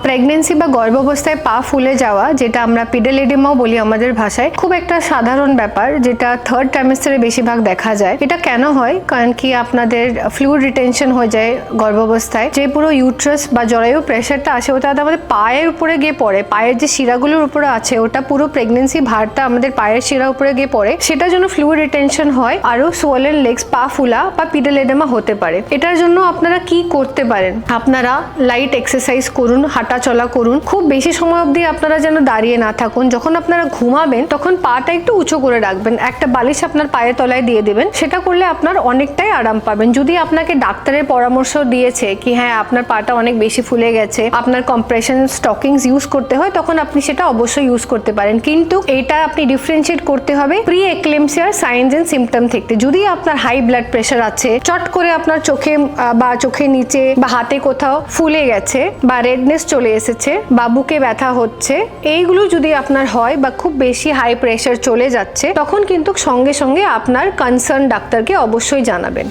Pregnancy বা গর্ভাবস্থায় পা ফুলে যাওয়া, যেটা আমরা পিডাল এডিমাও বলি আমাদের ভাষায়, খুব একটা সাধারণ ব্যাপার যেটা থার্ড ট্রাইমেস্টারে বেশিরভাগ দেখা যায়। এটা কেন হয়? কারণ কি আপনাদের ফ্লুইড রিটেনশন হয়ে যায় গর্ভাবস্থায়, যে পুরো ইউট্রাস বা জরায়ু প্রেশারটা আসে ওটা আমাদের পায়ের উপরে গিয়ে পড়ে। পায়ের যে শিরাগুলোর উপরে আছে ওটা পুরো প্রেগনেন্সি ভারটা আমাদের পায়ের শিরার উপরে গিয়ে পড়ে, সেটার জন্য ফ্লুইড রিটেনশন হয়, আরো সোয়েলেন লেগস, পা ফুলা বা পিডাল এডিমা হতে পারে। এটার জন্য আপনারা কি করতে পারেন? আপনারা লাইট এক্সারসাইজ করুন, হাঁটা চলা করুন, খুব বেশি সময় অবধি আপনারা যেন দাঁড়িয়ে না থাকুন। যখন আপনারা ঘুমাবেন তখন পাটা একটু উঁচু করে রাখবেন, একটা বালিশ আপনার পায়ের তলায় দিয়ে দেবেন, সেটা করলে আপনার অনেকটাই আরাম পাবেন। যদি আপনাকে ডাক্তারের পরামর্শ দিয়েছে কি হ্যাঁ আপনার পাটা অনেক বেশি ফুলে গেছে, আপনার কম্প্রেশন স্টকিংস ইউজ করতে হয়, তখন আপনি সেটা অবশ্যই ইউজ করতে পারেন। কিন্তু এটা আপনি ডিফারেন্সিয়েট করতে হবে প্রি এক্লেমসিয়ার সাইনস এন্ড সিমটম থেকে। যদি আপনার হাই ব্লাড প্রেশার আছে, চট করে আপনার চোখে বা চোখের নিচে বা হাতে কোথাও ফুলে গেছে বা রেডনেস চলে এসেছে বা বুকে ব্যথা হচ্ছে, এইগুলো যদি আপনার হয় বা খুব বেশি হাই প্রেশার চলে যাচ্ছে, তখন কিন্তু সঙ্গে সঙ্গে আপনার কনসার্ন ডাক্তারকে অবশ্যই জানাবেন।